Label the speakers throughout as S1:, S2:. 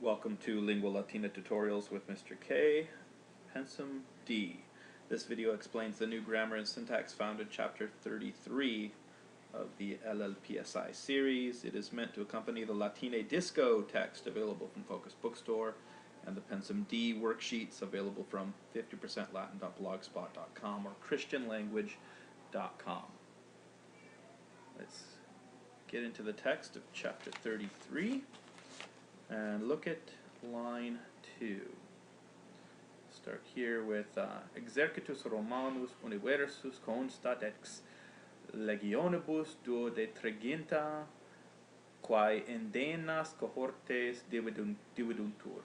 S1: Welcome to Lingua Latina Tutorials with Mr. K, Pensvm D. This video explains the new grammar and syntax found in Chapter 33 of the LLPSI series. It is meant to accompany the Latine Disco text available from Focus Bookstore and the Pensvm D worksheets available from 50%latin.blogspot.com or christianlanguage.com. Let's get into the text of Chapter 33. And look at line 2. Start here with Exercitus Romanus Universus constat ex legionibus duo de triginta quae indenas cohortes dividuntur.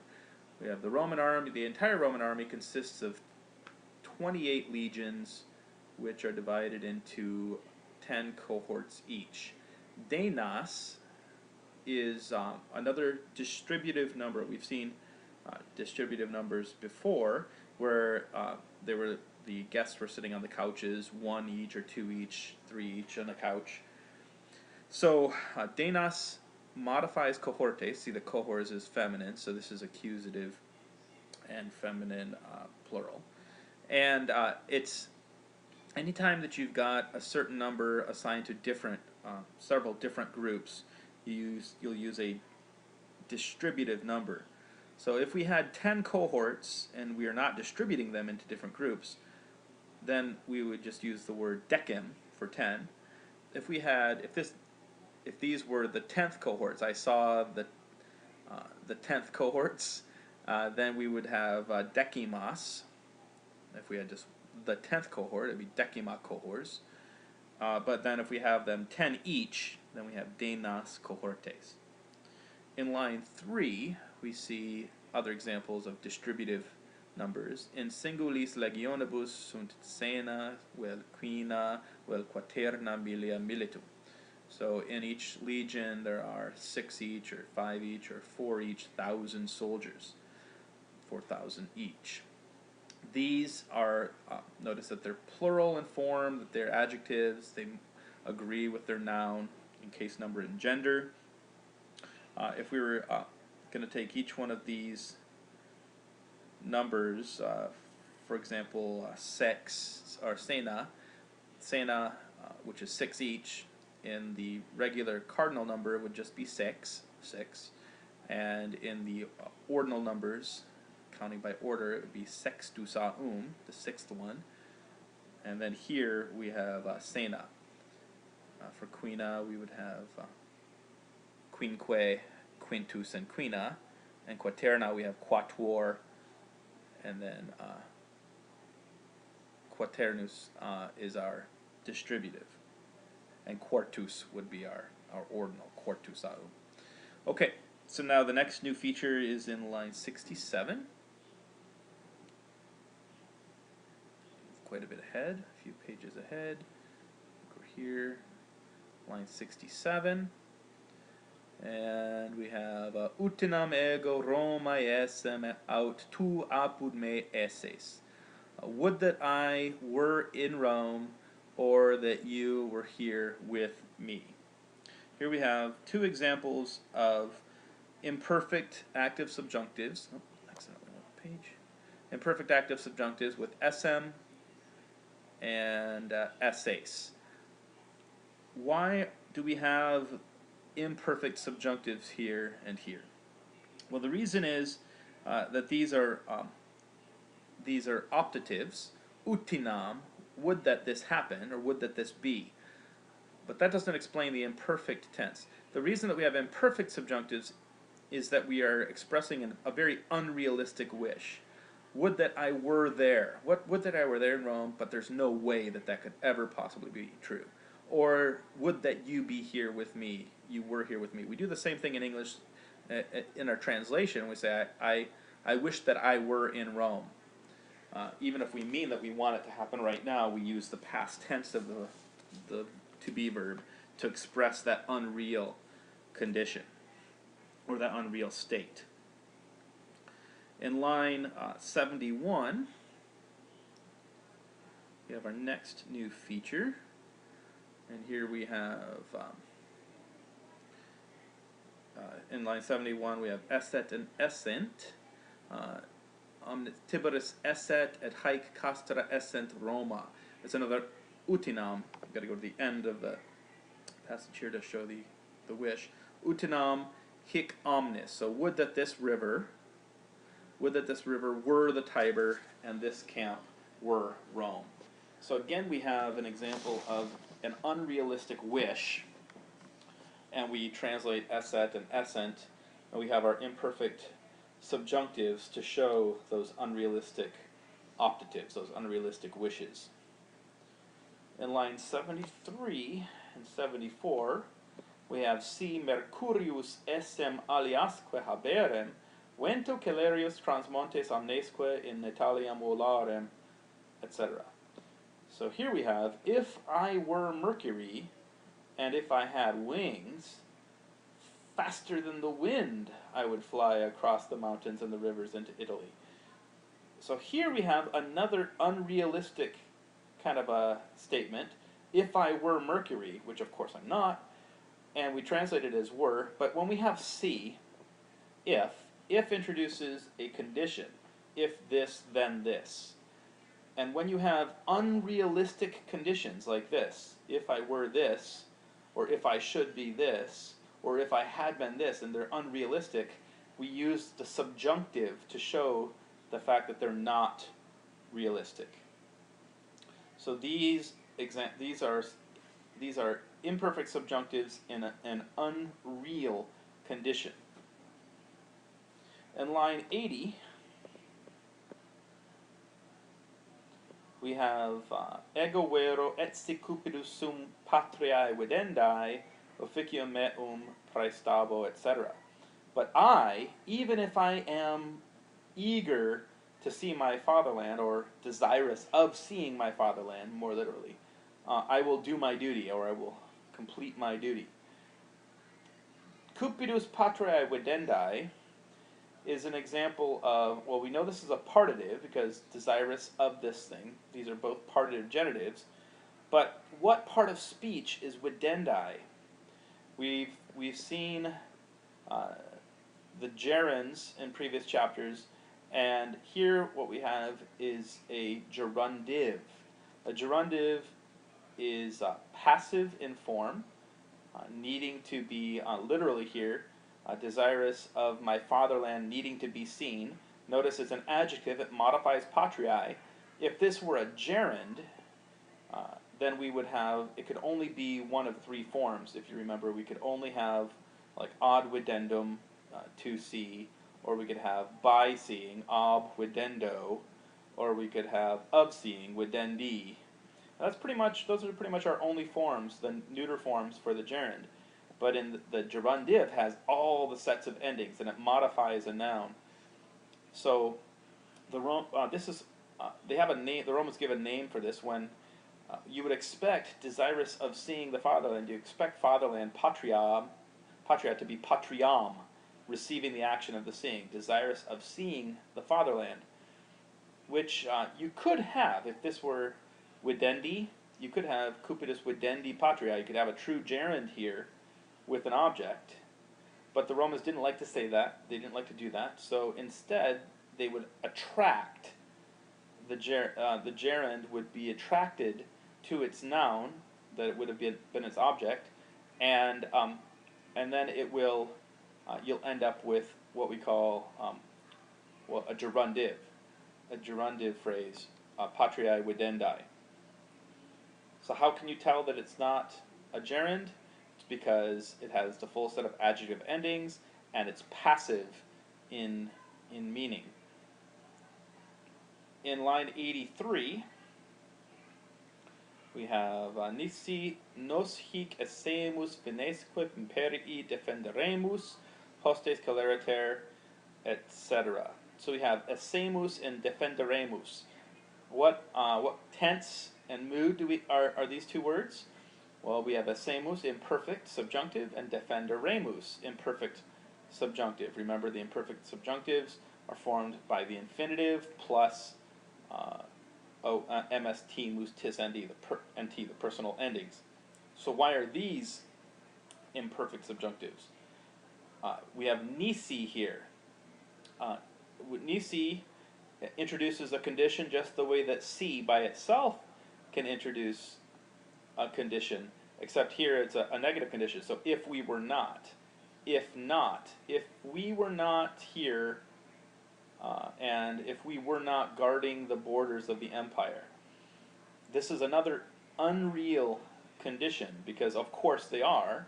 S1: We have the Roman army. The entire Roman army consists of 28 legions, which are divided into 10 cohorts each. Denas is another distributive number. We've seen distributive numbers before, where the guests were sitting on the couches, 1 each or 2 each, 3 each on the couch. So denas modifies cohortes. See, the cohorts is feminine, so this is accusative and feminine plural. And it's anytime that you've got a certain number assigned to different, several different groups, you'll use a distributive number. So if we had 10 cohorts and we are not distributing them into different groups, then we would just use the word decim for 10. If these were the 10th cohorts, I saw the 10th cohorts, then we would have decimos. If we had just the 10th cohort, it would be decima cohors. But then if we have them 10 each, then we have denas cohortes. In line 3, we see other examples of distributive numbers. In singulis legionibus sunt cena, vel quina, vel quaterna milia militum. So in each legion there are 6 each, or 5 each, or 4 each, 1,000 soldiers. 4,000 each. These are, notice that they're plural in form, that they're adjectives, they agree with their noun in case, number, and gender. If we were going to take each one of these numbers, for example, sex, or cena, which is 6 each, in the regular cardinal number would just be 6, and in the ordinal numbers, counting by order, it would be sextusa the 6th one. And then here we have cena. For quina, we would have quinque, quintus, and quina. And quaterna, we have quatuor, and then quaternus is our distributive. And quartus would be our ordinal, quartus aum. Okay, so now the next new feature is in line 67. Quite a bit ahead, a few pages ahead. We're here, line 67, and we have utinam ego Roma esem aut tu apud me esses. Would that I were in Rome, or that you were here with me. Here we have 2 examples of imperfect active subjunctives. Oh, accidentally went off the page. Imperfect active subjunctives with sm and essays. Why do we have imperfect subjunctives here and here? Well, the reason is that these are optatives. Utinam, would that this happen, or would that this be. But that doesn't explain the imperfect tense. The reason that we have imperfect subjunctives is that we are expressing a very unrealistic wish. Would that I were there. Would that I were there in Rome, but there's no way that that could ever possibly be true. Or would that you be here with me. You were here with me. We do the same thing in English in our translation. We say, I wish that I were in Rome. Even if we mean that we want it to happen right now, we use the past tense of the to-be verb to express that unreal condition, or that unreal state. In line 71, we have our next new feature, and here we have in line 71 we have esset and essent. Omnitiboris esset et haec castra essent Roma. It's another utinam. I've got to go to the end of the passage here to show the wish. Utinam hic omnis. So would that this river were the Tiber and this camp were Rome. So again we have an example of an unrealistic wish, and we translate esset and essent, and we have our imperfect subjunctives to show those unrealistic optatives, those unrealistic wishes. In lines 73 and 74, we have si Mercurius essem aliasque haberem, vento celerius transmontes omnesque in Italiam volarem, etc. So here we have, if I were Mercury, and if I had wings, faster than the wind I would fly across the mountains and the rivers into Italy. So here we have another unrealistic kind of a statement. If I were Mercury, which of course I'm not, and we translate it as were, but when we have si, if introduces a condition. If this, then this. And when you have unrealistic conditions like this, if I were this, or if I should be this, or if I had been this, and they're unrealistic, we use the subjunctive to show the fact that they're not realistic. So these are imperfect subjunctives in an unreal condition. In line 80, we have ego vero et si cupidus sum patriae videndae, officium meum praestabo, etc. But I, even if I am eager to see my fatherland, or desirous of seeing my fatherland, more literally, I will do my duty, or I will complete my duty. Cupidus patriae videndae is an example of, well, we know this is a partitive because desirous of this thing. These are both partitive genitives. But what part of speech is videndae? We've seen the gerunds in previous chapters, and here what we have is a gerundive. A gerundive is passive in form, needing to be, literally here, desirous of my fatherland, needing to be seen. Notice it's an adjective, it modifies patriae. If this were a gerund, then we would have, it could only be one of three forms. If you remember, we could only have like ad videndum, to see, or we could have by seeing, ob videndo, or we could have of seeing, videndi. Those are pretty much our only forms, the neuter forms for the gerund. But in the gerundive has all the sets of endings, and it modifies a noun. So the they have a name. The Romans give a name for this when you would expect desirous of seeing the fatherland. You expect fatherland patria to be patriam, receiving the action of the seeing. Desirous of seeing the fatherland, which you could have if this were videndi. You could have cupidus videndi patria. You could have a true gerund here with an object, but the Romans didn't like to say that. They didn't like to do that. So instead, they would attract the gerund would be attracted to its noun, that it would have been its object, and then it will you'll end up with what we call a gerundive phrase, patriae videndae. So how can you tell that it's not a gerund? Because it has the full set of adjective endings, and it's passive in meaning. In line 83, we have nisi nos hic essemus venesque imperii defenderemus, hostes celeriter, etc. So we have essemus and defenderemus. What tense and mood are these two words? Well, we have essemus, imperfect subjunctive, and defenderemus, imperfect subjunctive. Remember, the imperfect subjunctives are formed by the infinitive plus mst, mus, tis, nd, the personal endings. So why are these imperfect subjunctives? we have nisi here. Nisi introduces a condition just the way that si by itself can introduce a condition, except here it's a negative condition. So if we were not, if we were not here, and if we were not guarding the borders of the empire. This is another unreal condition, because of course they are,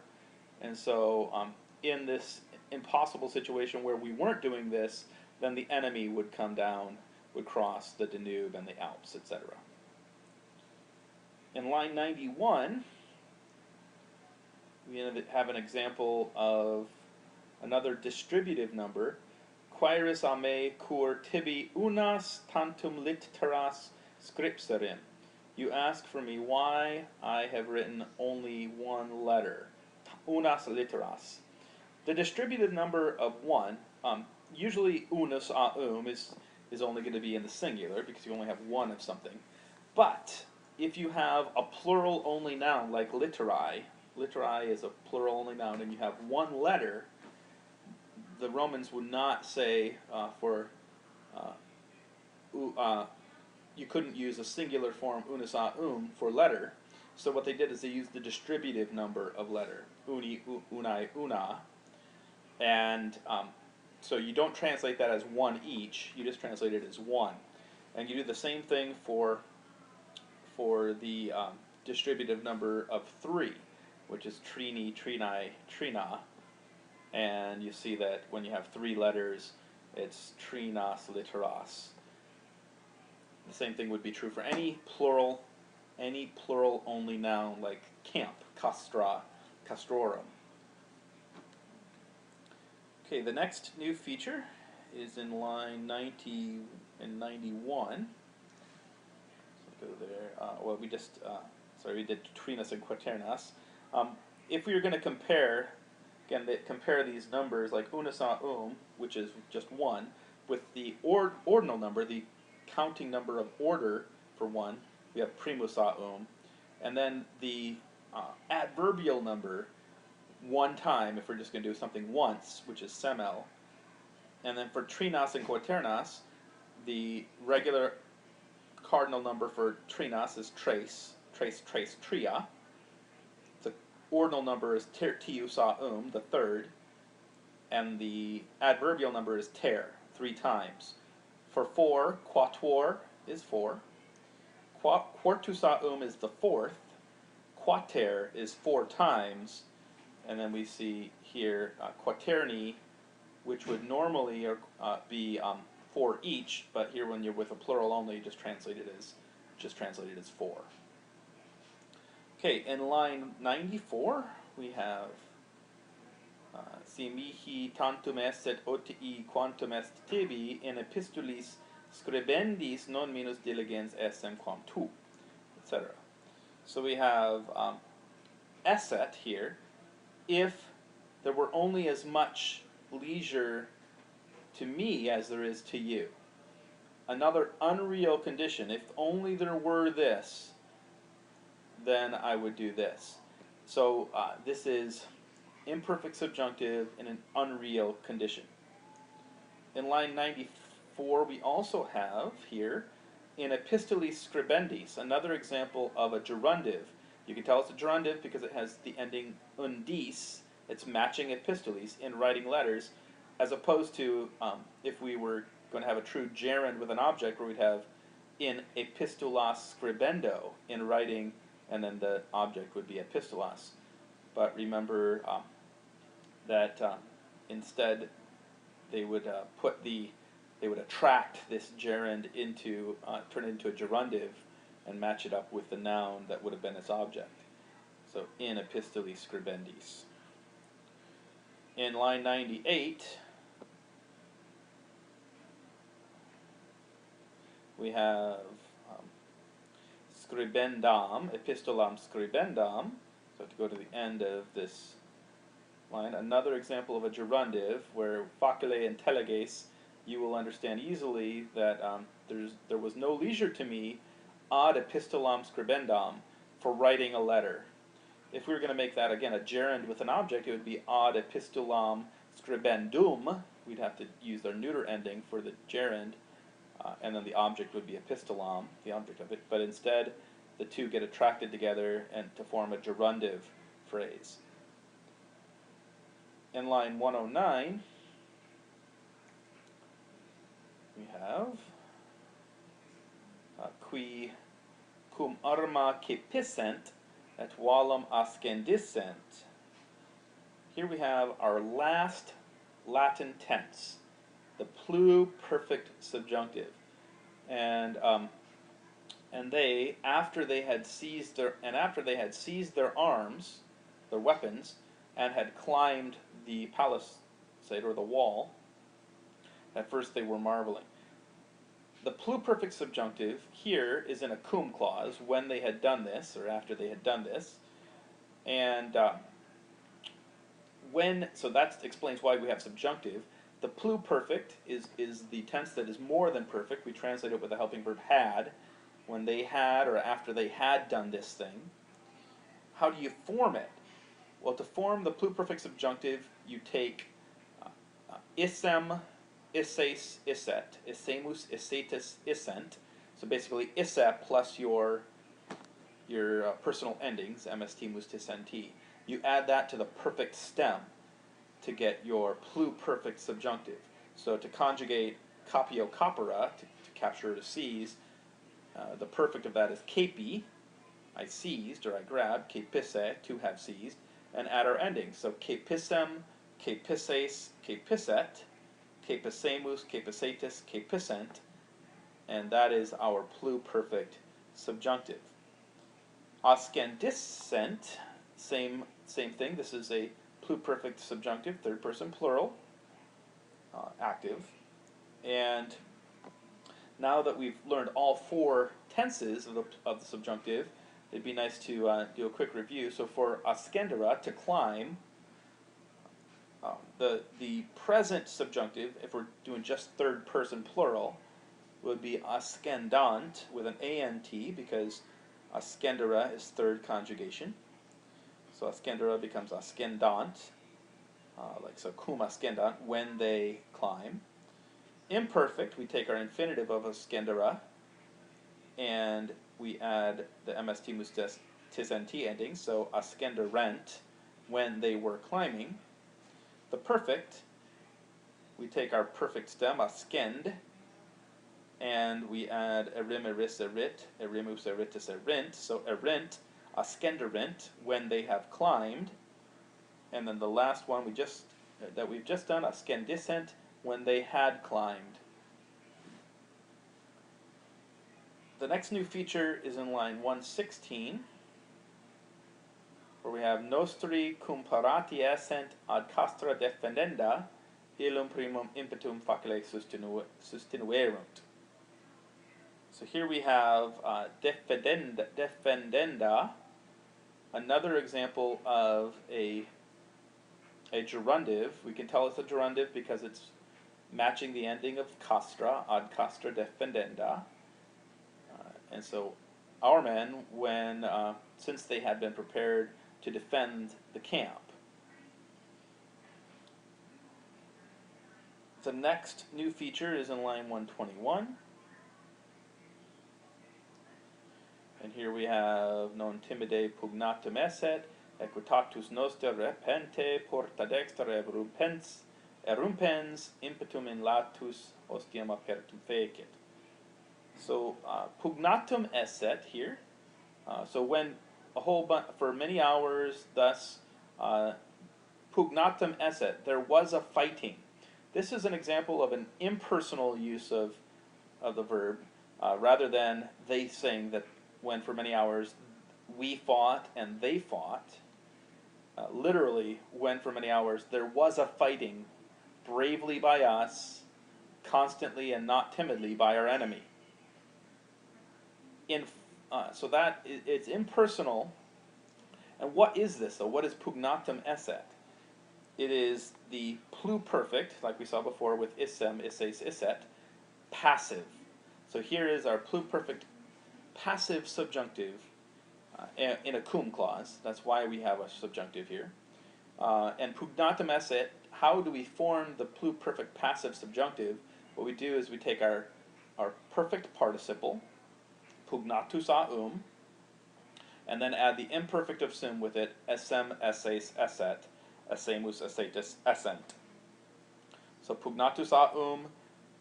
S1: and so in this impossible situation where we weren't doing this, then the enemy would come down, would cross the Danube and the Alps, etc. In line 91, we have an example of another distributive number. Quaeris a me cur tibi unas tantum litteras scripserim. You ask for me why I have written only one letter. Unas litteras. The distributive number of 1, usually unus a is only going to be in the singular because you only have one of something. But if you have a plural only noun like litteri is a plural only noun, and you have one letter, the Romans would not say you couldn't use a singular form unus a for letter. So what they did is they used the distributive number of letter, uni, unai, una, and so you don't translate that as one each, you just translate it as one. And you do the same thing for the distributive number of 3, which is trini, trinai, trina, and you see that when you have 3 letters, it's trinas litteras. The same thing would be true for any plural only noun like camp, castra, castrorum. Okay, the next new feature is in line 90 and 91. So go there. Well, we just we did trinas and quaternas. If we were going to compare, again, compare these numbers like unus a which is just 1, with the ordinal number, the counting number of order for 1, we have primus a and then the adverbial number one time, if we're just going to do something once, which is semel, and then for trinas and quaternas, the regular cardinal number for trinas is tres, tria. The ordinal number is tertius a the third, and the adverbial number is ter, 3 times. For 4, quatuor is 4. Quartus a is the 4th. Quater is 4 times. And then we see here quaterni, which would normally be 4 each, but here when you're with a plural only, just translate it as 4. Okay, in line 94, we have si mihi tantum esset otii quantum est tibi in epistulis scribendis non minus diligens essem quam tu, etc. So we have esset here. If there were only as much leisure to me as there is to you. Another unreal condition. If only there were this, then I would do this. So this is imperfect subjunctive in an unreal condition. In line 94, we also have here in epistulis scribendis, another example of a gerundive. You can tell it's a gerundive because it has the ending undis. It's matching epistulis in writing letters, as opposed to if we were going to have a true gerund with an object where we'd have in epistulas scribendo in writing, and then the object would be epistulas. But remember that instead they would attract this gerund into turn it into a gerundive and match it up with the noun that would have been its object. So in epistulis scribendis. In line 98, we have scribendam, epistolam scribendam. So to go to the end of this line, another example of a gerundive where facile intelliges, you will understand easily that there was no leisure to me ad epistolam scribendam, for writing a letter. If we were going to make that again a gerund with an object, it would be ad epistolam scribendum, we'd have to use their neuter ending for the gerund, and then the object would be epistolum, the object of it, but instead the two get attracted together and to form a gerundive phrase. In line 109, we have qui cum arma cepissent et valum ascendissent. Here we have our last Latin tense, the pluperfect subjunctive, and they, after they had seized their arms, their weapons, and had climbed the palisade or the wall, at first they were marveling. The pluperfect subjunctive here is in a cum clause, when they had done this, or after they had done this, and so that explains why we have subjunctive. The pluperfect is the tense that is more than perfect. We translate it with the helping verb had, when they had or after they had done this thing. How do you form it? Well, to form the pluperfect subjunctive, you take issem, isses, isset, issemus, issetis, issent. So basically, isse plus your personal endings, mst, mus, tis, nt. You add that to the perfect stem to get your pluperfect subjunctive. So to conjugate capio capere, to capture or to seize, the perfect of that is capi, I seized or I grabbed, capisse, to have seized, and add our endings. So capissem, capisses, capisset, capissemus, capissetis, capissent, and that is our pluperfect subjunctive. Ascendissent, same thing. This is a pluperfect subjunctive, third person plural, active. And now that we've learned all four tenses of the subjunctive, it'd be nice to do a quick review. So for ascendere, to climb, the present subjunctive, if we're doing just third person plural, would be ascendant with an ant, because ascendere is third conjugation. So ascendere becomes ascendant, like so, cum ascendant, when they climb. Imperfect, we take our infinitive of ascendere, and we add the mst, mus, tis, nt ending, so ascenderent, when they were climbing. The perfect, we take our perfect stem, ascend, and we add erim, eris, erit, erimus, eritus, erint, so erint, ascenderent, when they have climbed. And then the last one that we've just done, ascendissent, when they had climbed. The next new feature is in line 116, where we have nostri cum parati essent ad castra defendenda, illum primum impetum facile sustinuerunt. So here we have defendenda, another example of a gerundive. We can tell it's a gerundive because it's matching the ending of castra, ad castra defendenda. And so our men, since they had been prepared to defend the camp. The next new feature is in line 121. And here we have non timide pugnatum esset, equitatus noster repente porta dexter erumpens impetum in latus ostium apertum fecit. So pugnatum esset here. So when a whole bunch for many hours, thus pugnatum esset, there was a fighting. This is an example of an impersonal use of the verb, rather than they saying that when for many hours we fought and they fought. Literally, when for many hours there was a fighting, bravely by us, constantly and not timidly by our enemy. So that it's impersonal. And what is this? So what is pugnatum esset? It is the pluperfect, like we saw before with issem, isses, isset, passive. So here is our pluperfect passive subjunctive in a cum clause. That's why we have a subjunctive here. And pugnatum esset how do we form the pluperfect passive subjunctive? What we do is we take our perfect participle, pugnatus aum, and then add the imperfect of sum with it, essem, esses, esset, essemus, essetis, essent. So pugnatus aum,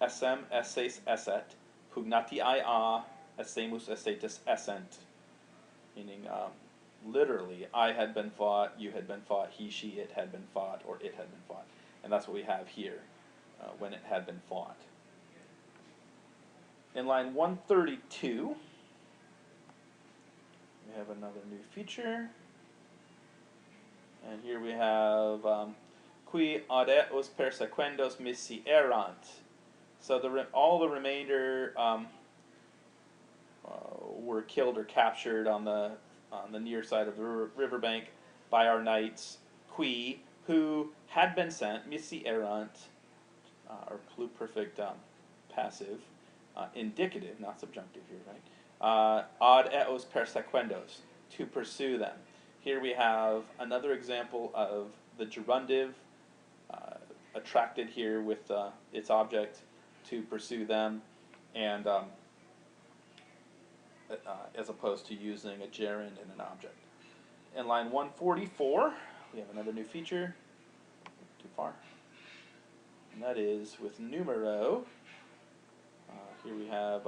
S1: essem, esses, esset, pugnati a, essemus, essetis, essent. Meaning, literally, I had been fought, you had been fought, he, she, it had been fought, or it had been fought. And that's what we have here, when it had been fought. In line 132, we have another new feature. And here we have qui audeus persequendos missi erant. So all the remainder were killed or captured on the near side of the riverbank by our knights, qui, who had been sent, missi erant, or pluperfect passive, indicative, not subjunctive here, right? Ad eos persequendos, to pursue them. Here we have another example of the gerundive attracted here with its object to pursue them, and as opposed to using a gerund in an object. In line 144, we have another new feature. Too far. And that is with numero. Here we have,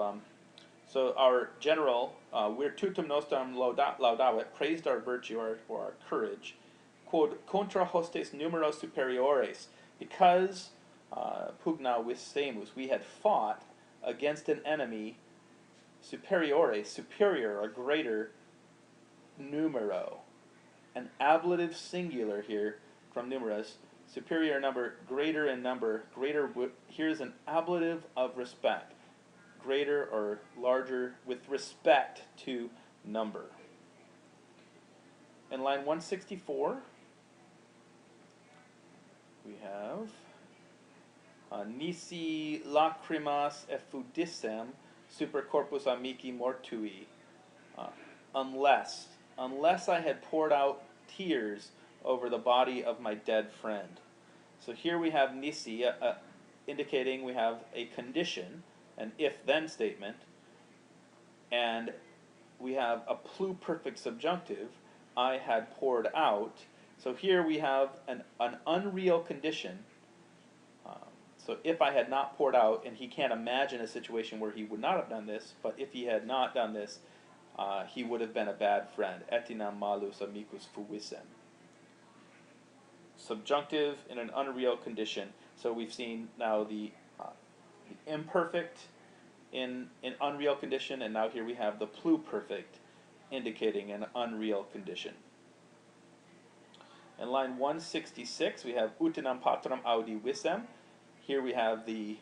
S1: so our general, virtutum nostrum laudavit, praised our virtue or our courage, quod contra hostes numero superiores, because pugna vissemus, we had fought against an enemy superiores, superior or greater, numero, an ablative singular here from numerous, superior number, greater in number, greater, here's an ablative of respect, greater or larger with respect to number. In line 164, we have nisi lacrimas effudissem super corpus amici mortui. Unless I had poured out tears over the body of my dead friend. So here we have nisi, indicating we have a condition, an if-then statement, and we have a pluperfect subjunctive, I had poured out. So here we have an unreal condition. So if I had not poured out, and he can't imagine a situation where he would not have done this, but if he had not done this, he would have been a bad friend. Etinam malus amicus fuissem. Subjunctive in an unreal condition. So we've seen now the imperfect in an unreal condition, and now here we have the pluperfect indicating an unreal condition. In line 166, we have utinam patram audi vissem. Here we have the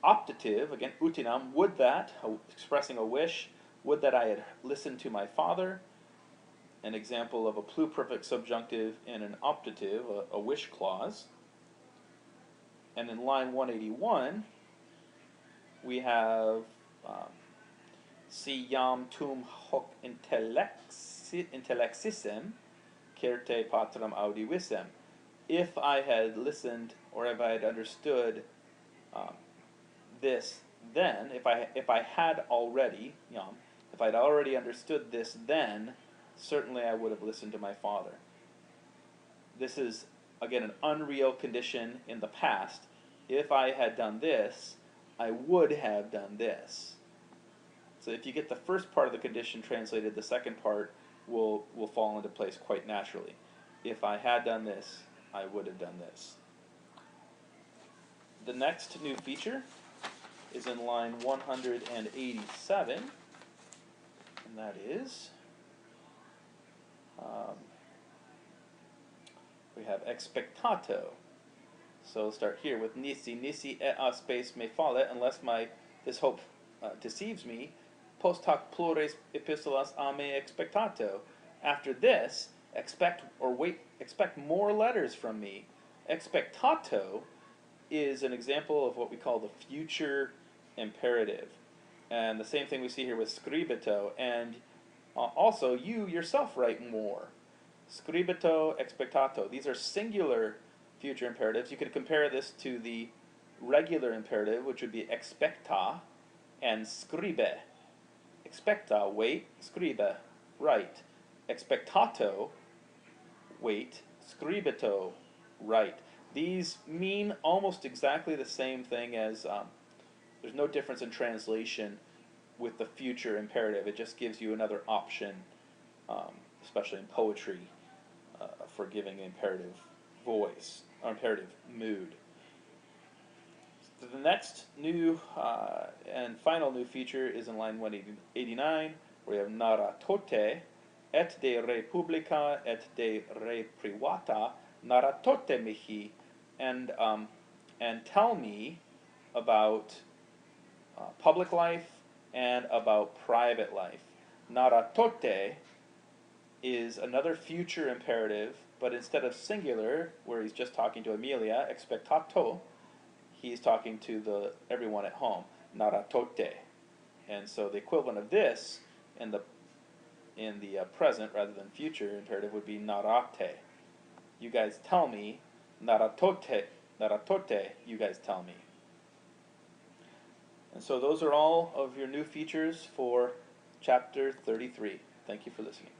S1: optative, again, utinam, would that, expressing a wish, would that I had listened to my father. An example of a pluperfect subjunctive in an optative, a wish clause. And in line 181, we have si jam tum hoc intellexissem, certe patram audi vissem. If I had listened, or if I had understood this, then, if I had already, if I'd already understood this, then certainly I would have listened to my father. This is, again, an unreal condition in the past. If I had done this, I would have done this. So if you get the first part of the condition translated, the second part will fall into place quite naturally. If I had done this, I would have done this. The next new feature is in line 187, and that is we have expectato. So we'll start here with nisi et a space me fale, unless this hope deceives me, post hoc plures epistolas a me expectato. After this, expect more letters from me. Expectato is an example of what we call the future imperative. And the same thing we see here with scribito, and also you yourself write more. Scribito, expectato. These are singular future imperatives. You could compare this to the regular imperative, which would be expecta and scribe. Expecta, wait, scribe, write. Expectato, wait, scribeto, write. These mean almost exactly the same thing as, there's no difference in translation with the future imperative. It just gives you another option, especially in poetry, for giving imperative voice, or imperative mood. So the next new and final new feature is in line 189, where you have narratote, et de re publica et de re privata, narratote mihi, and tell me about public life and about private life. Narratote is another future imperative, but instead of singular, where he's just talking to Amelia, expectato, he's talking to everyone at home, narratote. And so the equivalent of this in the present rather than future imperative would be narrate. You guys tell me, narratote, you guys tell me. And so those are all of your new features for chapter 33. Thank you for listening.